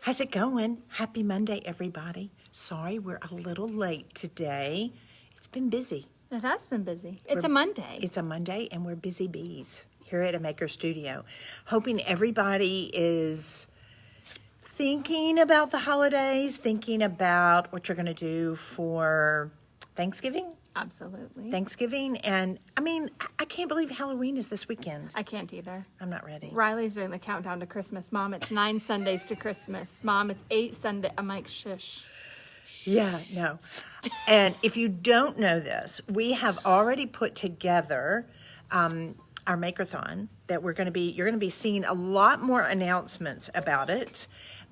How's it going? Happy Monday, everybody. Sorry we're a little late today. It's been busy. It has been busy. It's a Monday. It's a Monday, and we're busy bees here at a Maker Studio. Hoping everybody is thinking about the holidays, thinking about what you're going to do for Thanksgiving. Absolutely. Thanksgiving, and I can't believe Halloween is this weekend. I can't either. I'm not ready. Riley's doing the countdown to Christmas. Mom, it's 9 Sundays to Christmas. Mom, it's 8 Sundays. I'm like, shush. Yeah, no. And if you don't know this, we have already put together our Makerthon that you're going to be seeing a lot more announcements about it,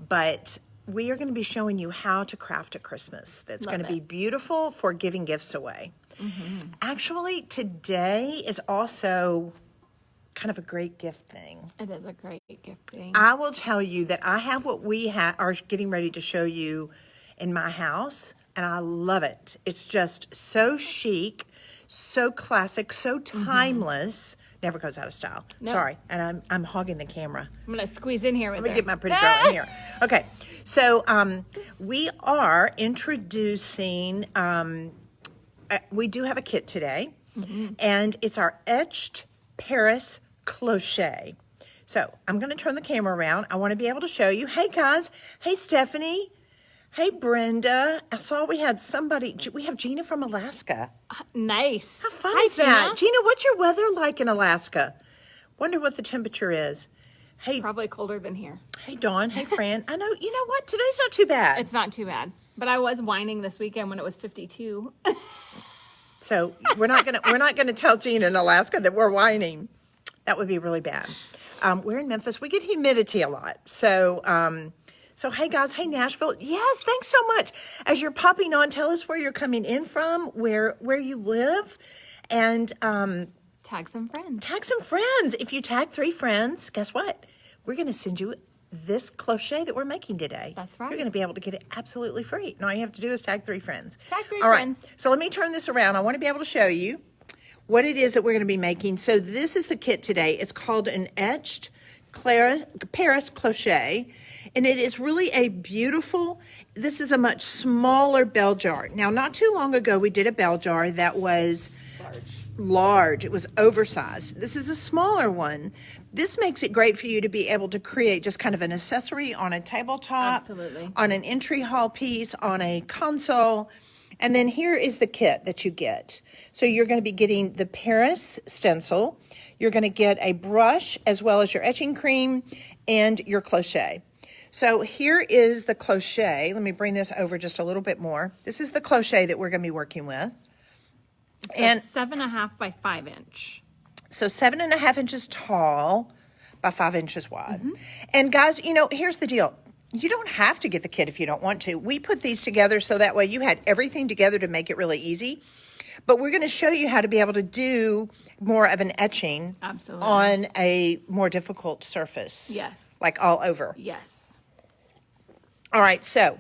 but we are going to be showing you how to craft a Christmas that's going to be beautiful for giving gifts away. Mm-hmm. Actually, today is also kind of a great gift thing. It is a great gift thing. I will tell you that I have what we are getting ready to show you in my house, and I love it. It's just so chic, so classic, so timeless. Never goes out of style. No. Sorry, and I'm hogging the camera. I'm gonna squeeze in here with Let me get my pretty girl in here. Okay, so we are introducing. We do have a kit today, and it's our Etched Paris Cloche. So I'm going to turn the camera around. I want to be able to show you. Hey guys. Hey Stephanie. Hey Brenda. I saw we had somebody. We have Gina from Alaska. Nice. How fun is that? Gina, what's your weather like in Alaska? Wonder what the temperature is. Hey. Probably colder than here. Hey Dawn. Hey Fran. I know. You know what? Today's not too bad. It's not too bad. But I was whining this weekend when it was 52. So we're not gonna tell Gina in Alaska that we're whining. That would be really bad. We're in Memphis. We get humidity a lot. So hey guys, hey Nashville. Yes, thanks so much. As you're popping on, tell us where you're coming in from, where you live, and tag some friends. Tag some friends. If you tag 3 friends, guess what? We're gonna send you this cloche that we're making today. That's right. You're going to be able to get it absolutely free. And all you have to do is tag 3 friends. Tag 3 all friends. Right. So let me turn this around. I want to be able to show you what it is that we're going to be making. So this is the kit today. It's called an Etched Paris Cloche. And it is really a beautiful, this is a much smaller bell jar. Now, not too long ago, we did a bell jar that was large. It was oversized. This is a smaller one. This makes it great for you to be able to create just kind of an accessory on a tabletop, absolutely, on an entry hall piece, on a console. And then here is the kit that you get. So you're going to be getting the Paris stencil. You're going to get a brush as well as your etching cream and your cloche. So here is the cloche. Let me bring this over just a little bit more. This is the cloche that we're going to be working with. It's 7.5 by 5 inch. So 7.5 inches tall by 5 inches wide. And guys, you know, here's the deal. You don't have to get the kit if you don't want to. We put these together so that way you had everything together to make it really easy. But we're going to show you how to be able to do more of an etching on a more difficult surface. Yes. Like all over. Yes. All right, so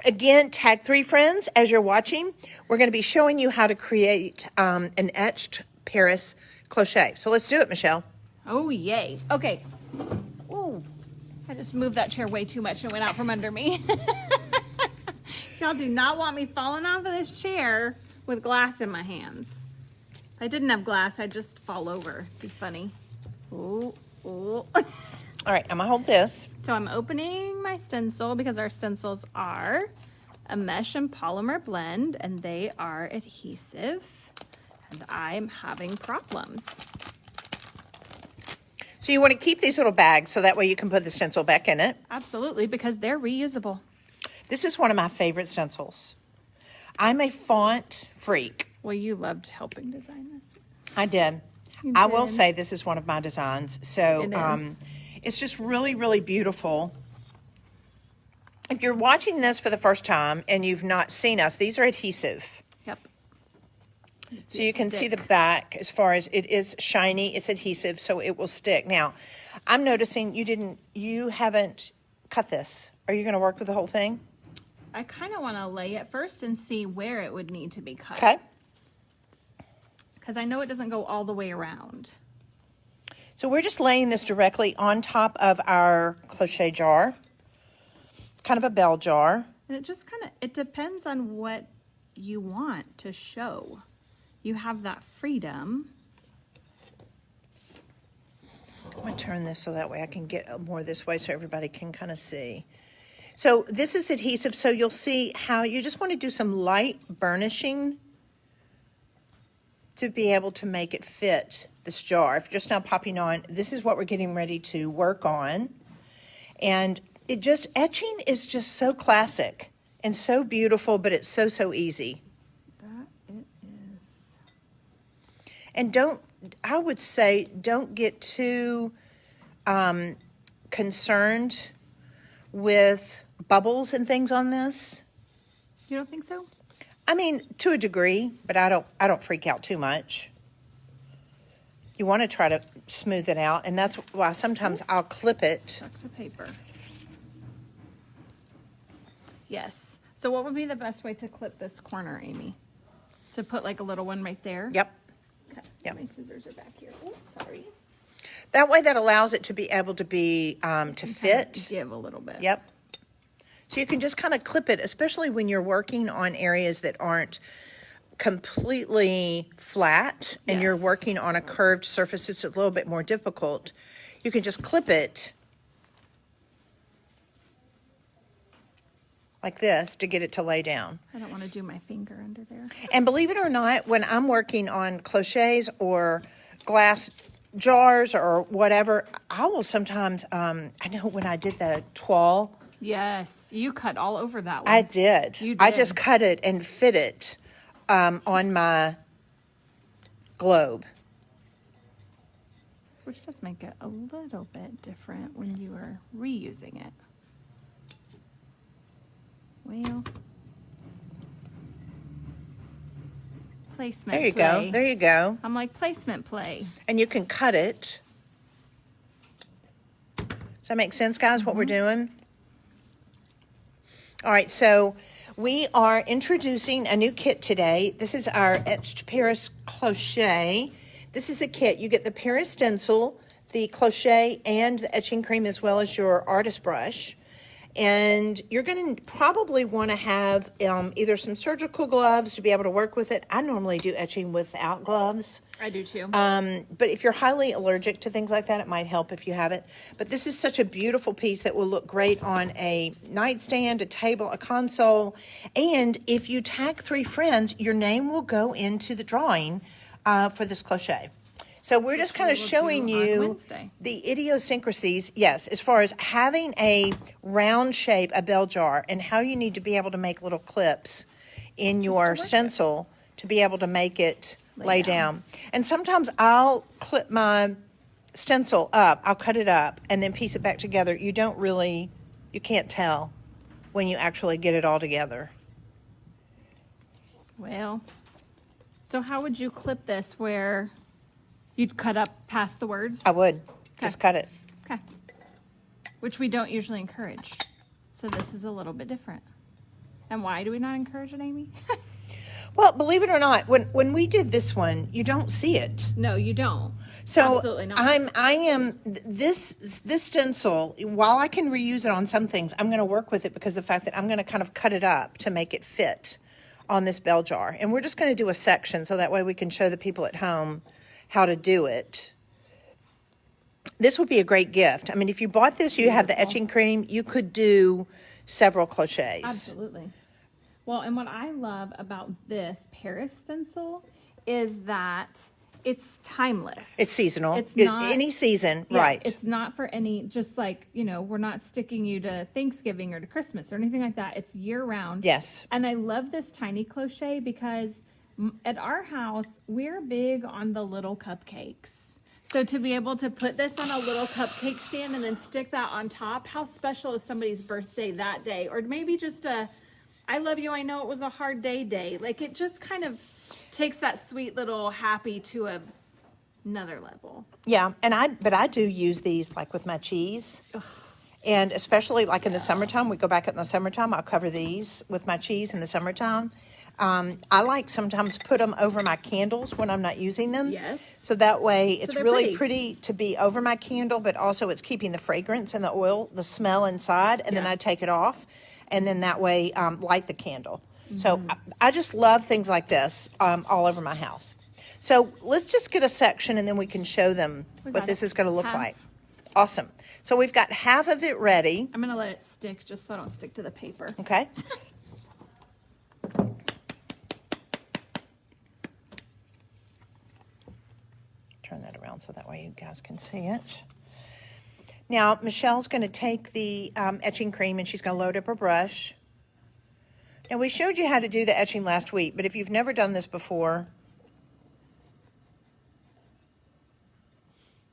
again, tag 3 friends as you're watching. We're going to be showing you how to create an Etched Paris Cloche. So let's do it, Michelle. Oh, yay. Okay. Ooh, I just moved that chair way too much and went out from under me. Y'all do not want me falling off of this chair with glass in my hands. If I didn't have glass, I'd just fall over. It'd be funny. Ooh, ooh. All right, I'm going to hold this. So I'm opening my stencil because our stencils are a mesh and polymer blend, and they are adhesive, and I'm having problems. So you want to keep these little bags so that way you can put the stencil back in it. Absolutely, because they're reusable. This is one of my favorite stencils. I'm a font freak. Well, you loved helping design this one. I did. I will say this is one of my designs. So it's just really, really beautiful. If you're watching this for the first time and you've not seen us, these are adhesive. Yep. So you can see the back as far as it is shiny, it's adhesive, so it will stick. Now, I'm noticing you haven't cut this. Are you going to work with the whole thing? I kind of want to lay it first and see where it would need to be cut. Okay. Because I know it doesn't go all the way around. So we're just laying this directly on top of our cloche jar. kind of a bell jar. And it just kind of, it depends on what you want to show. You have that freedom. I'm going to turn this so that way I can get more this way so everybody can kind of see. So this is adhesive, so you'll see how you just want to do some light burnishing to be able to make it fit this jar. If you're just now popping on, this is what we're getting ready to work on. And it just, etching is just so classic and so beautiful, but it's so, so easy. That it is. And I would say, don't get too concerned with bubbles and things on this. You don't think so? I mean, to a degree, but I don't freak out too much. You want to try to smooth it out, and that's why sometimes I'll clip it. Stuck to paper. Yes. So what would be the best way to clip this corner, Amy? To put like a little one right there? Yep. Okay. Yep. My scissors are back here. Oh, sorry. That way that allows it to be able to be, to fit. Give a little bit. Yep. So you can just kind of clip it, especially when you're working on areas that aren't completely flat and you're Yes. working on a curved surface. It's a little bit more difficult. You can just clip it like this to get it to lay down. I don't want to do my finger under there. And believe it or not, when I'm working on cloches or glass jars or whatever, I will sometimes, I know when I did the toile, Yes. You cut all over that one. I did. You I did. just cut it and fit it on my globe. Which does make it a little bit different when you are reusing it. Well, placement There you play. go. There you go. I'm like, placement play. And you can cut it. Does that make sense, guys, what we're doing? All right, so we are introducing a new kit today. This is our Etched Paris Cloche. This is the kit. You get the Paris stencil, the cloche, and the etching cream, as well as your artist brush. And you're going to probably want to have either some surgical gloves to be able to work with it. I normally do etching without gloves. I do too. But if you're highly allergic to things like that, it might help if you have it. But this is such a beautiful piece that will look great on a nightstand, a table, a console. And if you tag 3 friends, your name will go into the drawing for this cloche. So we're just kind of we will showing do on you Wednesday. the idiosyncrasies, yes, as far as having a round shape, a bell jar, and how you need to be able to make little clips in your work it. stencil to be able to make it lay down. down. And sometimes I'll clip my stencil up, I'll cut it up, and then piece it back together. You can't tell when you actually get it all together. Well, so how would you clip this where you'd cut up past the words? I would just cut it. Okay. Which we don't usually encourage. So this is a little bit different. And why do we not encourage it, Amy? Well, believe it or not, when we did this one, you don't see it. No, you don't. So Absolutely not. I am this stencil, while I can reuse it on some things, I'm going to work with it because of the fact that I'm going to kind of cut it up to make it fit on this bell jar. And we're just going to do a section so that way we can show the people at home how to do it. This would be a great gift. I mean, if you bought this, you have the Beautiful. etching cream, you could do several crochets. Absolutely. Well, and what I love about this Paris stencil is that it's timeless. It's seasonal. It's not any season, Yeah, right? It's not for any, just like, we're not sticking you to Thanksgiving or to Christmas or anything like that. It's year round. Yes. And I love this tiny cloche because at our house, we're big on the little cupcakes. So to be able to put this on a little cupcake stand and then stick that on top, how special is somebody's birthday that day? Or maybe just I love you, I know it was a hard day. Like it just kind of takes that sweet little happy to another level. Yeah, but I do use these like with my cheese. And especially like in the summertime, we go back in the summertime, I'll cover these with my cheese in the summertime. I like sometimes put them over my candles when I'm not using them. Yes. So that way it's they're really pretty. pretty to be over my candle, but also it's keeping the fragrance and the oil, the smell inside, and then Yeah. I take it off, and then that way light the candle. So Mm-hmm. I just love things like this all over my house. So let's just get a section and then we can show them We what got this it. is going to look Half. like. Awesome. So we've got half of it ready. I'm going to let it stick just so I don't stick to the paper. Okay. Turn that around so that way you guys can see it. Now, Michelle's going to take the etching cream and she's going to load up her brush. Now, we showed you how to do the etching last week, but if you've never done this before,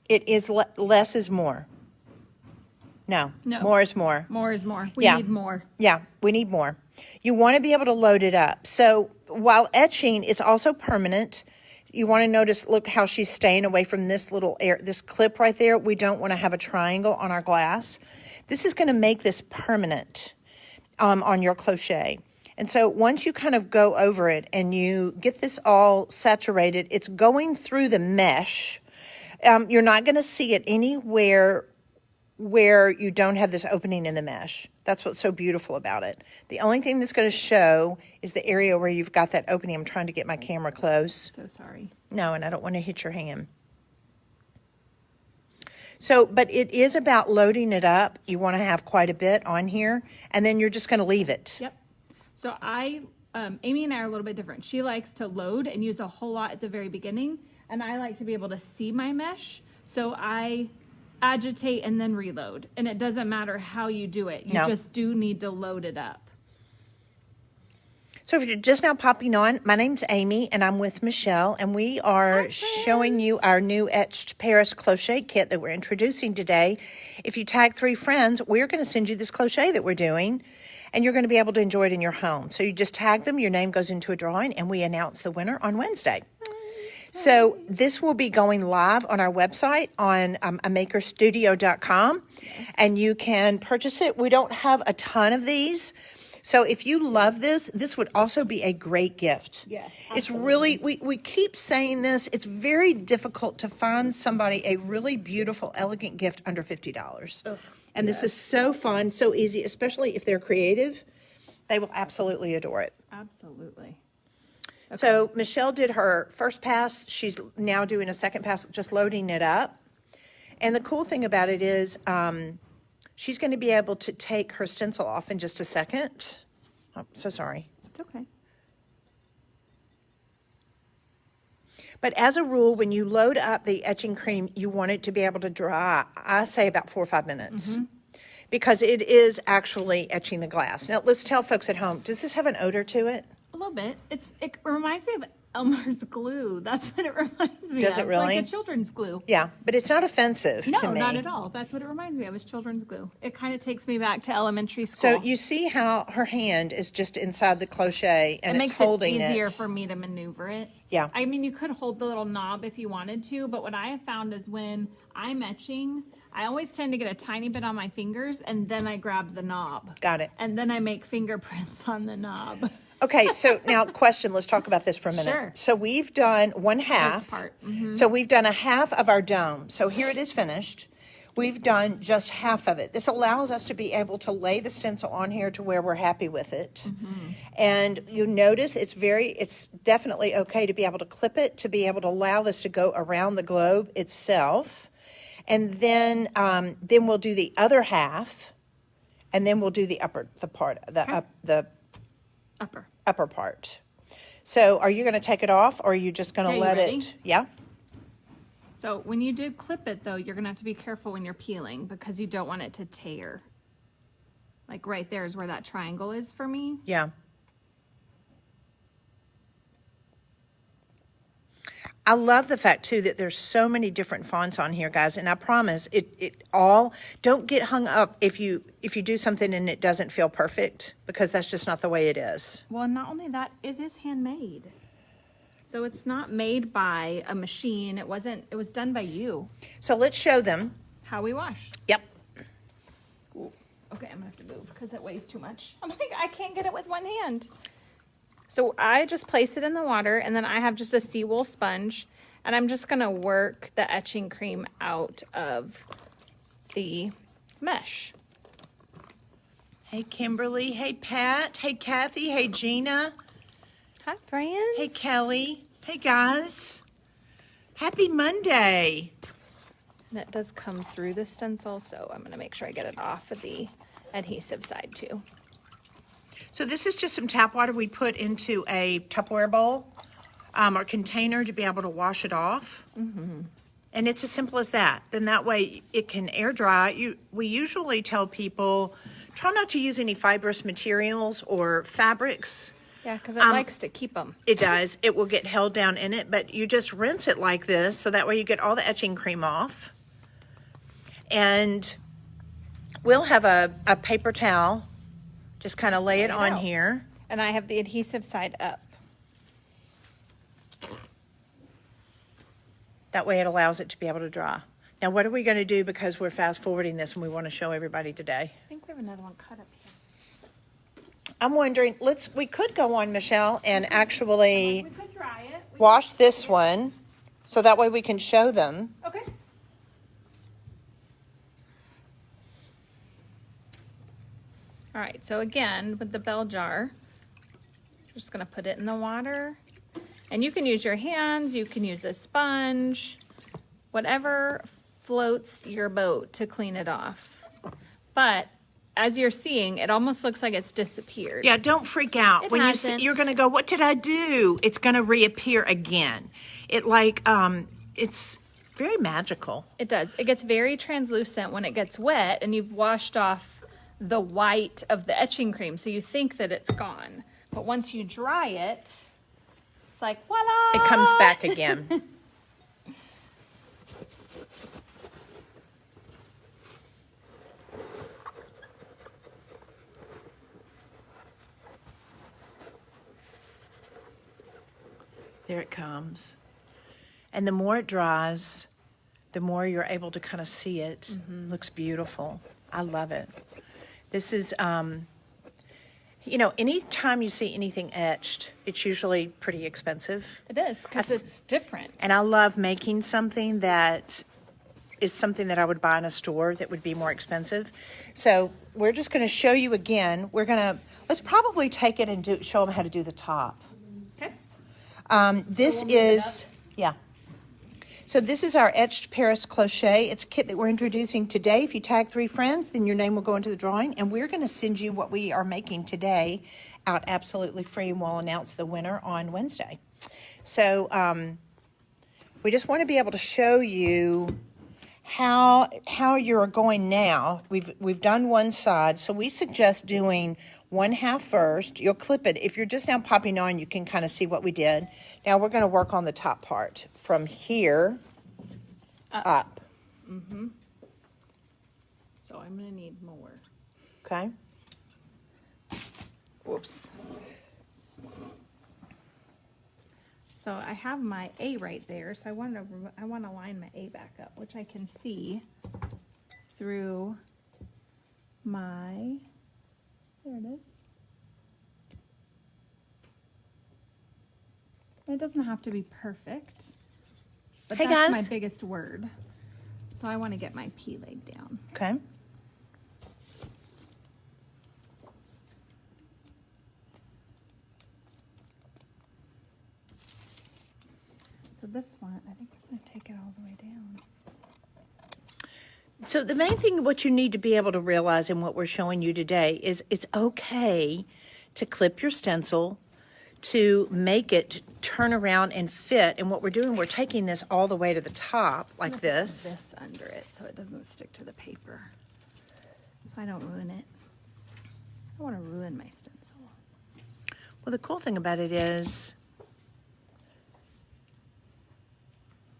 it is less is more. No, No. more is more. More is more. We Yeah. need more. Yeah, we need more. You want to be able to load it up. So while etching, it's also permanent. You want to notice, look how she's staying away from this little this clip right there. We don't want to have a triangle on our glass. This is going to make this permanent on your cloche. And so once you kind of go over it and you get this all saturated, it's going through the mesh. You're not going to see it anywhere where you don't have this opening in the mesh. That's what's so beautiful about it. The only thing that's going to show is the area where you've got that opening. I'm trying to get my camera close. So sorry. No, and I don't want to hit your hand. So, but it is about loading it up. You want to have quite a bit on here, and then you're just going to leave it. Yep. So Amy and I are a little bit different. She likes to load and use a whole lot at the very beginning, and I like to be able to see my mesh. So I agitate and then reload, and it doesn't matter how you do it. You No. just do need to load it up. So if you're just now popping on, my name's Amy, and I'm with Michelle, and we are showing you our new Etched Paris Cloche kit that we're introducing today. If you tag 3 friends, we're going to send you this cloche that we're doing, and you're going to be able to enjoy it in your home. So you just tag them, your name goes into a drawing, and we announce the winner on Wednesday. So this will be going live on our website on amakerstudio.com, and you can purchase it. We don't have a ton of these. So if you love this, this would also be a great gift. Yes, It's really, we keep saying this, it's very difficult to find somebody a really beautiful, elegant gift under $50. Ugh, And this is so fun, so easy, especially if they're creative. They will absolutely adore it. Absolutely. So Michelle did her first pass. She's now doing a second pass, just loading it up. And the cool thing about it is she's going to be able to take her stencil off in just a second. Oh, so sorry. It's okay. But as a rule, when you load up the etching cream, you want it to be able to dry, I say about 4 or 5 minutes. Because it is actually etching the glass. Now, let's tell folks at home, does this have an odor to it? A little bit. It reminds me of Elmer's glue. That's what it reminds me of. Does it really? Like a children's glue. Yeah, but it's not offensive to No, me. not at all. That's what it reminds me of, is children's glue. It kind of takes me back to elementary So school. you see how her hand is just inside the cloche and It it's makes holding it easier it. for me to maneuver it. Yeah. I mean, you could hold the little knob if you wanted to, but what I have found is when I'm etching, I always tend to get a tiny bit on my fingers and then I grab the knob. Got it. And then I make fingerprints on the knob. Okay, so now question, let's talk about this for a minute. Sure. So we've done one half. This part. So we've done a half of our dome. So here it is finished. We've done just half of it. This allows us to be able to lay the stencil on here to where we're happy with it. And you notice it's definitely okay to be able to clip it, to be able to allow this to go around the globe itself. And then we'll do the other half, and then we'll do the upper part. So are you going to take it off, or are you just going to Okay, you let ready? it? Yeah. So when you do clip it, though, you're going to have to be careful when you're peeling because you don't want it to tear. Like right there is where that triangle is for me. Yeah. I love the fact too that there's so many different fonts on here, guys, and I promise it all, don't get hung up if you do something and it doesn't feel perfect, because that's just not the way it is. Well, not only that, it is handmade. So it's not made by a machine. It was done by you. So let's show them. How we wash. Yep. Ooh, okay, I'm gonna have to move because it weighs too much. I'm like, I can't get it with one hand. So I just place it in the water, and then I have just a seawool sponge, and I'm just gonna work the etching cream out of the mesh. Hey, Kimberly. Hey, Pat. Hey, Kathy. Hey, Gina. Hi, friends. Hey, Kelly. Hey, guys. Happy Monday. And it does come through the stencil, so I'm gonna make sure I get it off of the adhesive side too. So this is just some tap water we put into a Tupperware bowl or container to be able to wash it off. And it's as simple as that. Then that way it can air dry. We usually tell people, try not to use any fibrous materials or fabrics. Yeah, because it likes to keep them. It does. It will get held down in it, but you just rinse it like this, so that way you get all the etching cream off. And we'll have a paper towel, just kind of lay it on here. And I have the adhesive side up. That way it allows it to be able to dry. Now, what are we going to do, because we're fast forwarding this and we want to show everybody today? I think we have another one cut up here. I'm wondering, we could go on, Michelle, and actually We could dry it. wash this one, so that way we can show them. Okay. All right, so again, with the bell jar, just gonna put it in the water. And you can use your hands, you can use a sponge, whatever floats your boat to clean it off. But as you're seeing, it almost looks like it's disappeared. Yeah, don't freak out. It When hasn't. you're going to go, what did I do? It's going to reappear again. It's very magical. It does. It gets very translucent when it gets wet and you've washed off the white of the etching cream, so you think that it's gone. But once you dry it, it's like, voila! It comes back again. There it comes. And the more it dries, the more you're able to kind of see it. Looks beautiful. I love it. This is, anytime you see anything etched, it's usually pretty expensive. It is, because it's different. And I love making something that is something that I would buy in a store that would be more expensive. So we're just going to show you again. Let's probably take it and show them how to do the top. Okay. This is, yeah. So this is our Etched Paris Cloche. It's a kit that we're introducing today. If you tag 3 friends, then your name will go into the drawing. And we're going to send you what we are making today out absolutely free, and we'll announce the winner on Wednesday. So we just want to be able to show you how you're going now. We've done one side, so we suggest doing one half first. You'll clip it. If you're just now popping on, you can kind of see what we did. Now we're going to work on the top part from here up. So I'm going to need more. Okay. Whoops. So I have my A right there, so I want to line my A back up, which I can see through my, there it is. It doesn't have to be perfect, but Hey, that's guys. my biggest word. So I want to get my P laid down. Okay. So this one, I think I'm going to take it all the way down. So the main thing, what you need to be able to realize in what we're showing you today is it's okay to clip your stencil, to make it turn around and fit. And what we're doing, we're taking this all the way to the top like this. This under it so it doesn't stick to the paper. So I don't ruin it. I don't want to ruin my stencil. Well, the cool thing about it is,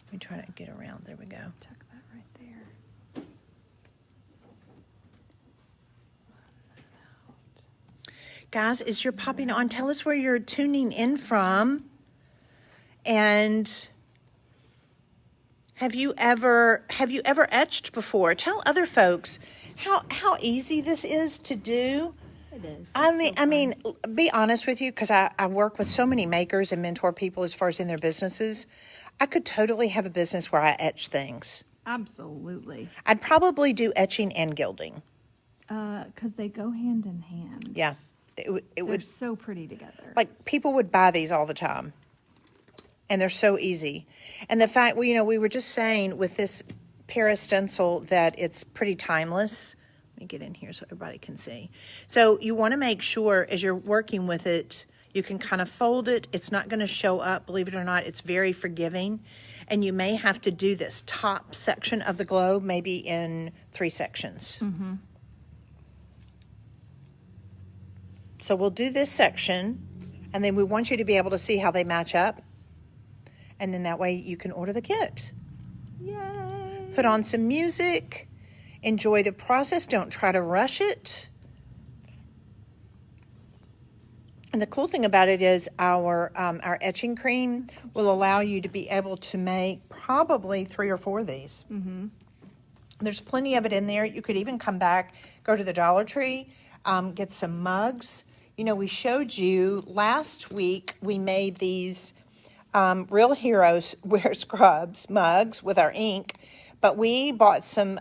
let me try to get around. There we go. Tuck that right there. Guys, as you're popping on, tell us where you're tuning in from. And have you ever etched before? Tell other folks how easy this is to do. It is. I mean, be honest with you, because I work with so many makers and mentor people as far as in their businesses. I could totally have a business where I etch things. Absolutely. I'd probably do etching and gilding. Because they go hand in hand. Yeah. It They're would, so pretty together. like, people would buy these all the time. And they're so easy. And the fact, we were just saying with this Paris stencil that it's pretty timeless. Let me get in here so everybody can see. So you want to make sure as you're working with it, you can kind of fold it. It's not going to show up, believe it or not. It's very forgiving. And you may have to do this top section of the globe maybe in 3 sections. Mm-hmm. So we'll do this section, and then we want you to be able to see how they match up. And then that way you can order the kit. Yay! Put on some music. Enjoy the process. Don't try to rush it. And the cool thing about it is our etching cream will allow you to be able to make probably 3 or 4 of these. Mm-hmm. There's plenty of it in there. You could even come back, go to the Dollar Tree, get some mugs. We showed you last week, we made these Real Heroes Wear Scrubs mugs with our ink. But we bought some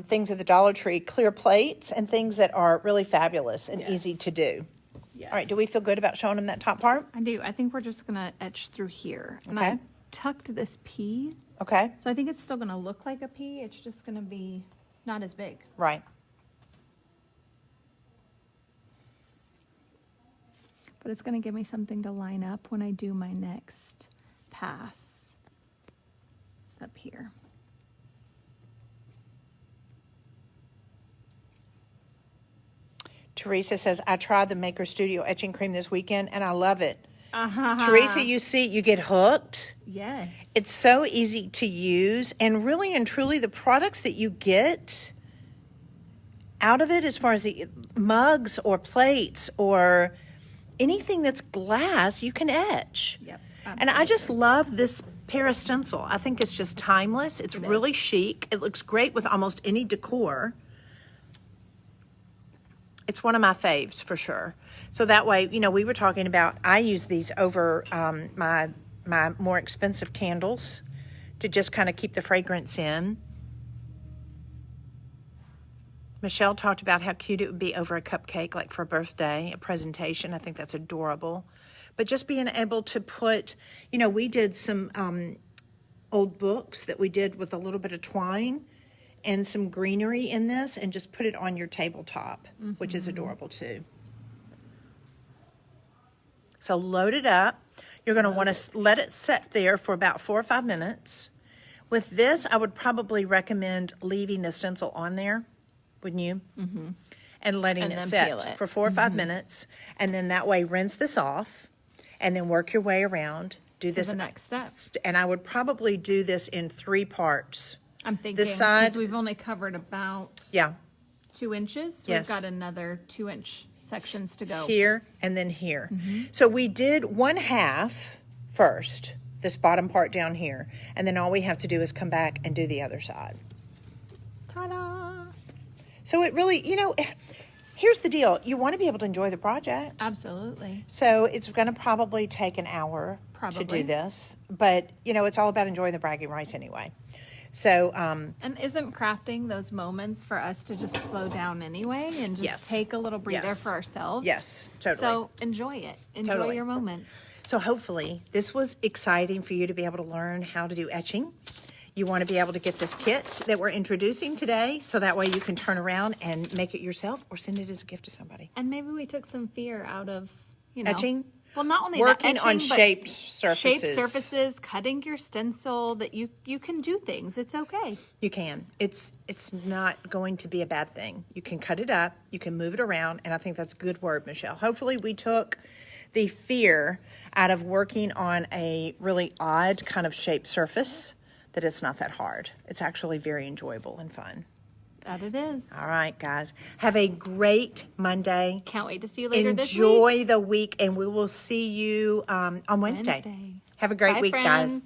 things at the Dollar Tree, clear plates and things that are really fabulous and easy to do. Yes. All right, do we feel good about showing them that top part? I do. I think we're just going to etch through here. And Okay. I tucked this P. Okay, So I think it's still going to look like a P. It's just going to be not as big. right. But it's going to give me something to line up when I do my next pass up here. Teresa says, I tried the Maker Studio etching cream this weekend and I love it. Uh-huh. Teresa, you see, you get hooked. Yes. It's so easy to use, and really and truly the products that you get out of it, as far as the mugs or plates or anything that's glass, you can etch. Yep. And I just love this Paris stencil. I think it's just timeless. It's really chic. It looks great with almost any decor. It's one of my faves for sure. So that way, we were talking about, I use these over my more expensive candles to just kind of keep the fragrance in. Michelle talked about how cute it would be over a cupcake, like for a birthday, a presentation. I think that's adorable. But just being able to put, we did some old books that we did with a little bit of twine and some greenery in this, and just put it on your tabletop, which is adorable too. So load it up. You're going to want to let it set there for about 4 or 5 minutes. With this, I would probably recommend leaving the stencil on there, wouldn't you? Mm-hmm. And letting And it then peel set it. for 4 or 5 minutes. And then that way, rinse this off, and then work your way around. Do this the next step. And I would probably do this in 3 parts. I'm thinking, This side- because we've only covered about Yeah, 2 inches. Yes. We've got another 2-inch sections to go. here and then here. So we did 1/2 first, this bottom part down here. And then all we have to do is come back and do the other side. Ta-da! So it really, here's the deal. You want to be able to enjoy the project. Absolutely. So it's going to probably take an hour to Probably. do this. But, it's all about enjoying the bragging rights anyway. So, And isn't crafting those moments for us to just slow down anyway and just Yes. take a little breather Yes. for ourselves? Yes, totally. So enjoy it. Enjoy Totally. your moments. So hopefully this was exciting for you to be able to learn how to do etching. You want to be able to get this kit that we're introducing today, so that way you can turn around and make it yourself or send it as a gift to somebody. And maybe we took some fear out of, Etching? Well, not only Working that, on etching, but shaped surfaces. shaped surfaces, cutting your stencil, that you can do things. It's okay. You can. It's not going to be a bad thing. You can cut it up, you can move it around, and I think that's a good word, Michelle. Hopefully we took the fear out of working on a really odd kind of shaped surface, that it's not that hard. It's actually very enjoyable and fun. That it is. All right, guys. Have a great Monday. Can't wait to see you later this week. Enjoy the week, and we will see you on Wednesday. Wednesday. Have a great Bye, week, guys. friends.